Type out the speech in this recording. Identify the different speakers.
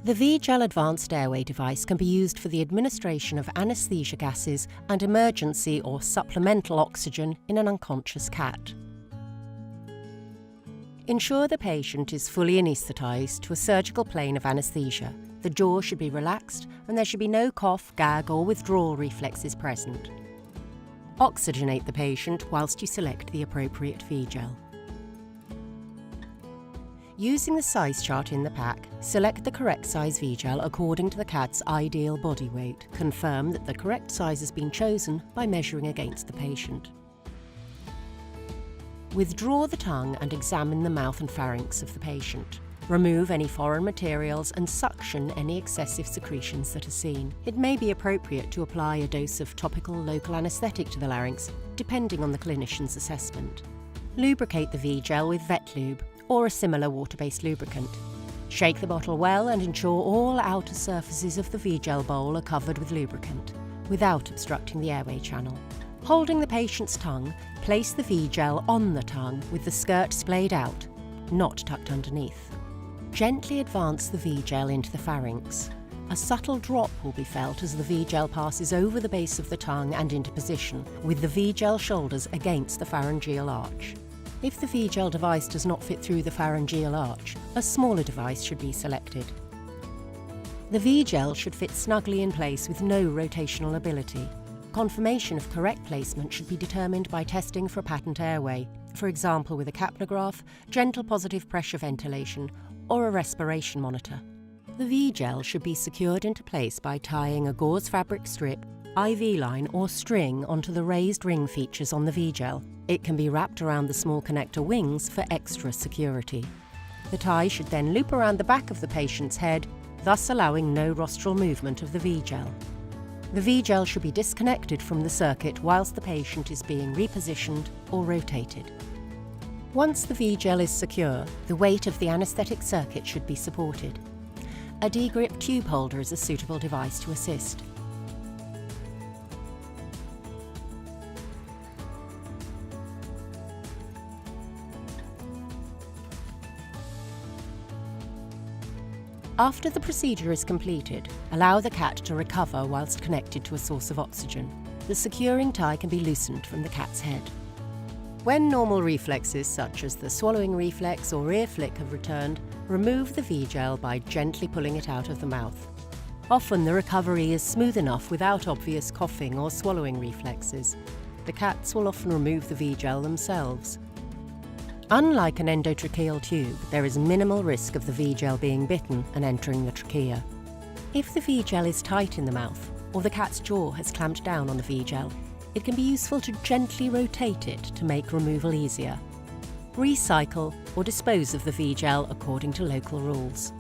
Speaker 1: The V-Gel Advanced Airway device can be used for the administration of anaesthesia gases and emergency or supplemental oxygen in an unconscious cat. Ensure the patient is fully anaesthetised to a surgical plane of anaesthesia. The jaw should be relaxed and there should be no cough, gag or withdrawal reflexes present. Oxygenate the patient whilst you select the appropriate V-Gel. Using the size chart in the pack, select the correct size V-Gel according to the cat's ideal body weight. Confirm that the correct size has been chosen by measuring against the patient. Withdraw the tongue and examine the mouth and pharynx of the patient. Remove any foreign materials and suction any excessive secretions that are seen. It may be appropriate to apply a dose of topical local anaesthetic to the larynx, depending on the clinician's assessment. Lubricate the V-Gel with vet lube or a similar water-based lubricant. Shake the bottle well and ensure all outer surfaces of the V-Gel bowl are covered with lubricant, without obstructing the airway channel. Holding the patient's tongue, place the V-Gel on the tongue with the skirt splayed out, not tucked underneath. Gently advance the V-Gel into the pharynx. A subtle drop will be felt as the V-Gel passes over the base of the tongue and into position, with the V-Gel shoulders against the pharyngeal arch. If the V-Gel device does not fit through the pharyngeal arch, a smaller device should be selected. The V-Gel should fit snugly in place with no rotational ability. Confirmation of correct placement should be determined by testing for a patent airway, for example with a capnograph, gentle positive pressure ventilation, or a respiration monitor. The V-Gel should be secured into place by tying a gauze fabric strip, IV line or string onto the raised ring features on the V-Gel. It can be wrapped around the small connector wings for extra security. The tie should then loop around the back of the patient's head, thus allowing no rostral movement of the V-Gel. The V-Gel should be disconnected from the circuit whilst the patient is being repositioned or rotated. Once the V-Gel is secure, the weight of the anaesthetic circuit should be supported. A D-grip tube holder is a suitable device to assist. After the procedure is completed, allow the cat to recover whilst connected to a source of oxygen. The securing tie can be loosened from the cat's head. When normal reflexes such as the swallowing reflex or ear flick have returned, remove the V-Gel by gently pulling it out of the mouth. Often the recovery is smooth enough without obvious coughing or swallowing reflexes. The cats will often remove the V-Gel themselves. Unlike an endotracheal tube, there is minimal risk of the V-Gel being bitten and entering the trachea. If the V-Gel is tight in the mouth, or the cat's jaw has clamped down on the V-Gel, it can be useful to gently rotate it to make removal easier. Recycle or dispose of the V-Gel according to local rules.